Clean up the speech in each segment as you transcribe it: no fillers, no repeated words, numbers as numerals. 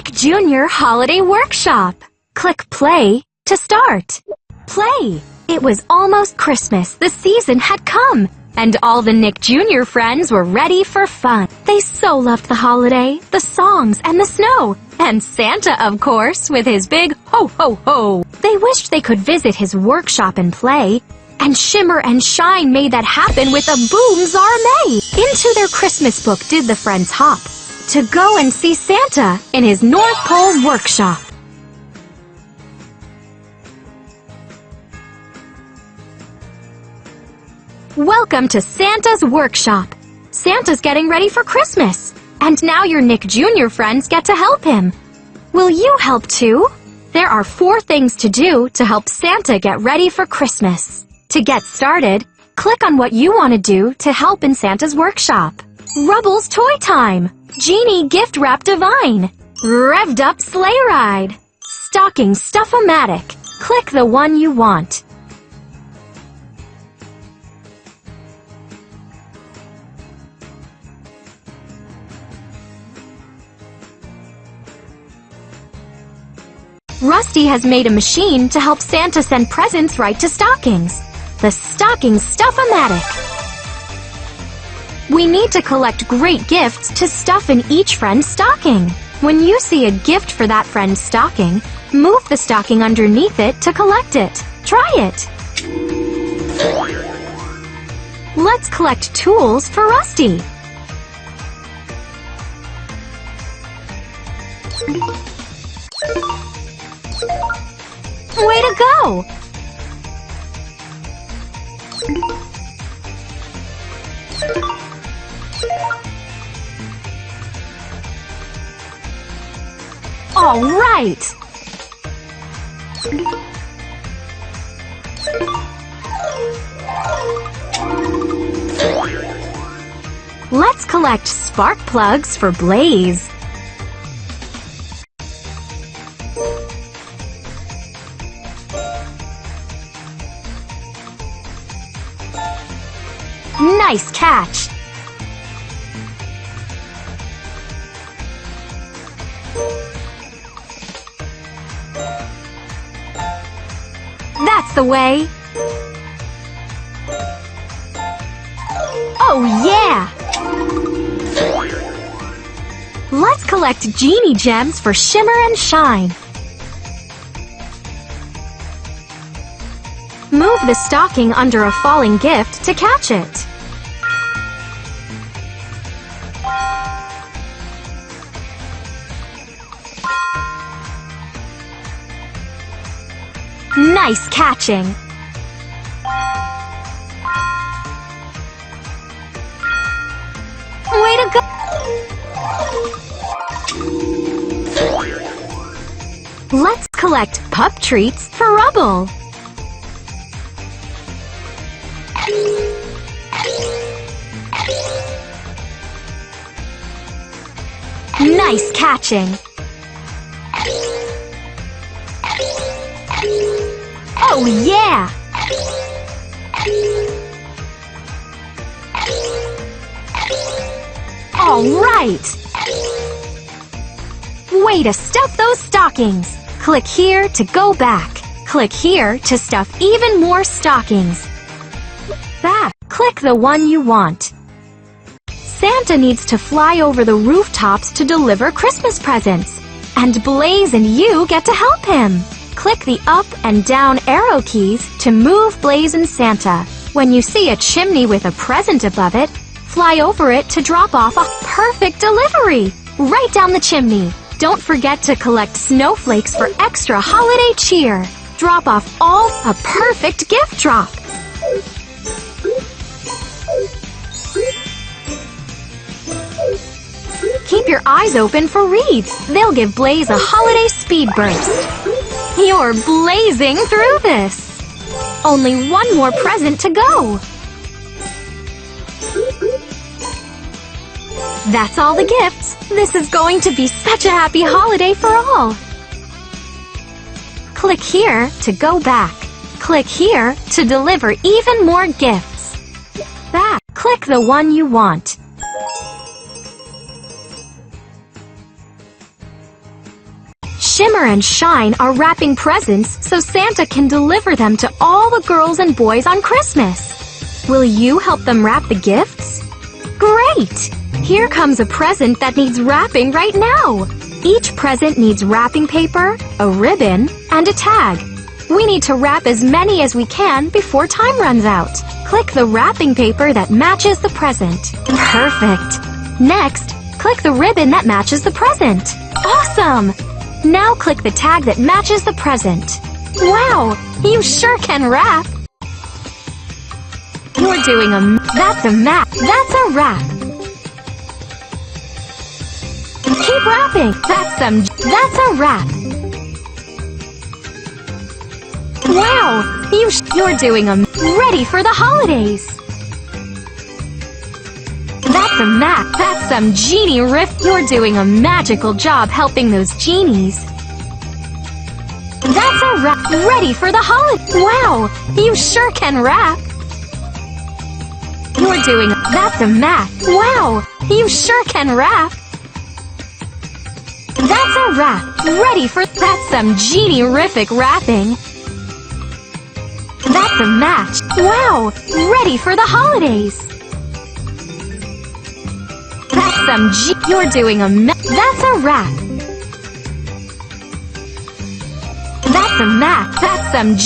Nick Jr. Holiday Workshop. Click play to start. Play! It was almost Christmas. The season had come, and all the Nick Jr. friends were ready for fun. They so loved the holiday, the songs, and the snow. And Santa, of course, with his big ho ho ho. They wished they could visit his workshop and play. And Shimmer and Shine made that happen with a boom Zarmay. Into their Christmas book did the friends hop to go and see Santa in his North Pole workshop. Welcome to Santa's workshop. Santa's getting ready for Christmas, and now your Nick Jr. friends get to help him. Will you help too? There are 4 things to do to help Santa get ready for Christmas. To get started, click on what you want to do to help in Santa's workshop. Rubble's Toy Time, Genie Gift Wrap Divine, Revved Up Sleigh Ride, Stocking Stuff-O-Matic. Click the one you want. Rusty has made a machine to help Santa send presents right to stockings. The Stocking Stuff-O-Matic. We need to collect great gifts to stuff in each friend's stocking. When you see a gift for that friend's stocking, move the stocking underneath it to collect it. Try it. Let's collect tools for Rusty. Way to go! All right! Let's collect spark plugs for Blaze. Nice catch! That's the way! Oh yeah! Let's collect Genie Gems for Shimmer and Shine. Move the stocking under a falling gift to catch it. Nice catching! Way to go! Let's collect pup treats for Rubble. Nice catching! Oh yeah! All right! Way to stuff those stockings! Click here to go back. Click here to stuff even more stockings. Back. Click the one you want. Santa needs to fly over the rooftops to deliver Christmas presents, and Blaze and you get to help him. Click the up and down arrow keys to move Blaze and Santa. When you see a chimney with a present above it, fly over it to drop off a perfect delivery right down the chimney. Don't forget to collect snowflakes for extra holiday cheer. Drop off all a perfect gift drop. Keep your eyes open for wreaths. They'll give Blaze a holiday speed burst. You're blazing through this. Only one more present to go. That's all the gifts. This is going to be such a happy holiday for all. Click here to go back. Click here to deliver even more gifts. Back. Click the one you want. Shimmer and Shine are wrapping presents so Santa can deliver them to all the girls and boys on Christmas. Will you help them wrap the gifts? Great! Here comes a present that needs wrapping right now. Each present needs wrapping paper, a ribbon, and a tag. We need to wrap as many as we can before time runs out. Click the wrapping paper that matches the present. Perfect! Next, click the ribbon that matches the present. Awesome! Now click the tag that matches the present. Wow! You sure can wrap! You're doing that's a wrap. Keep wrapping. That's a wrap. Wow! You're doing ready for the holidays. That's some genie riff. You're doing a magical job helping those genies. That's a wrap. Ready for the holidays. Wow! You sure can wrap. You're doing wow! You sure can wrap. That's a wrap. Ready for that's some genie-rific wrapping. That's a match. Wow! Ready for the holidays. That's some you're doing that's a wrap. That's a match. That's some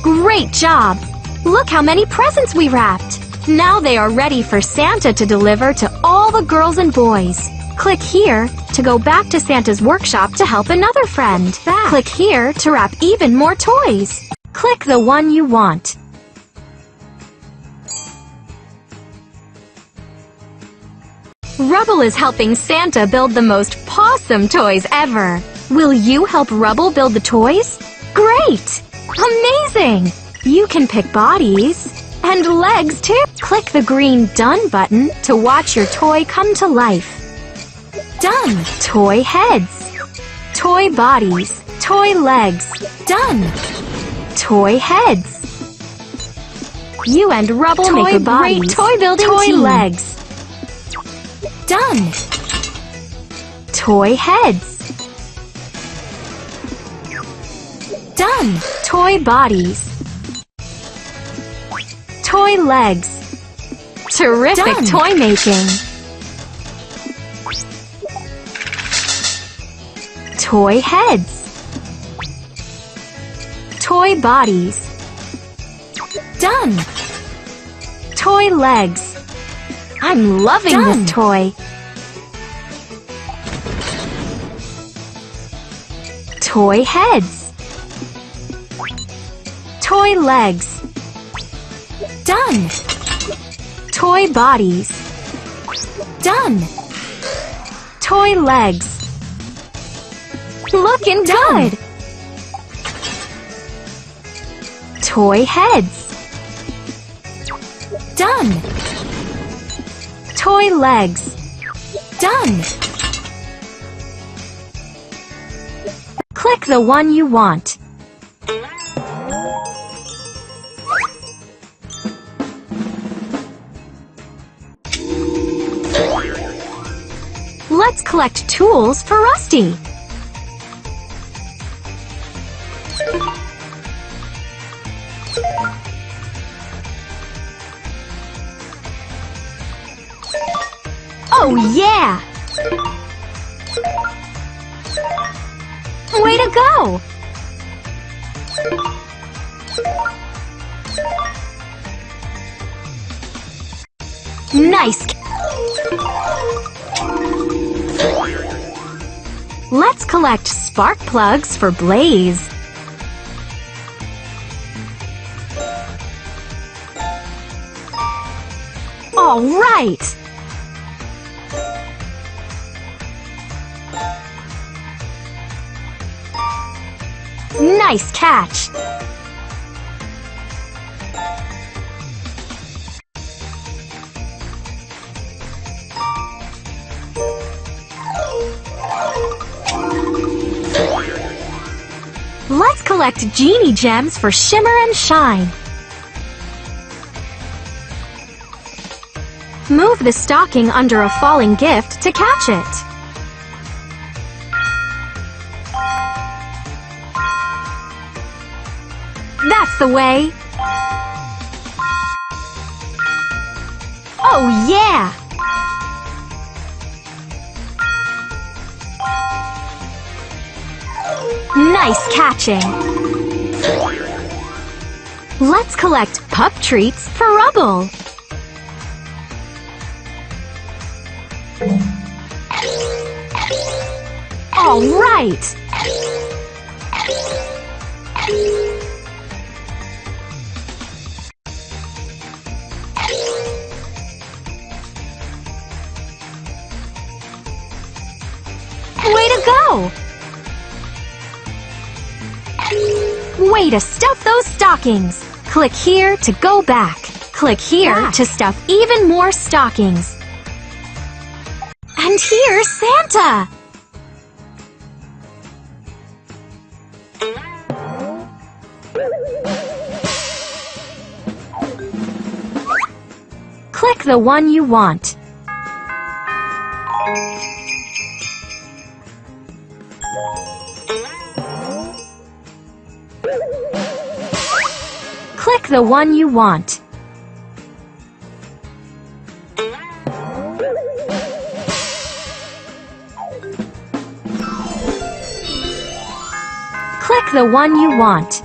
great job. Look how many presents we wrapped. Now they are ready for Santa to deliver to all the girls and boys. Click here to go back to Santa's workshop to help another friend. Click here to wrap even more toys. Click the one you want. Rubble is helping Santa build the most pawsome toys ever. Will you help Rubble build the toys? Great! Amazing! You can pick bodies and legs too. Click the green Done button to watch your toy come to life. Done! Toy heads. Toy bodies. Toy legs. Done! Toy heads. You and Rubble make a body. Toy building toy team. Legs. Done! Toy heads. Done! Toy bodies. Toy legs. Terrific done. Toy making. Toy heads. Toy bodies. Done. Toy legs. I'm loving done. This toy. Toy heads. Toy legs. Done. Toy bodies. Done. Toy legs. Looking done. Good. Toy heads. Done. Toy legs. Done. Click the one you want. Let's collect tools for Rusty. Oh yeah! Way to go! Nice! Let's collect spark plugs for Blaze. All right! Nice catch! Let's collect Genie Gems for Shimmer and Shine. Move the stocking under a falling gift to catch it. the way? Oh yeah! Nice catching! Let's collect pup treats for Rubble! All right! Way to go! Way to stuff those stockings! Click here to go back. Click here to stuff even more stockings. And here's Santa! Click the one you want. Click the one you want. Click the one you want.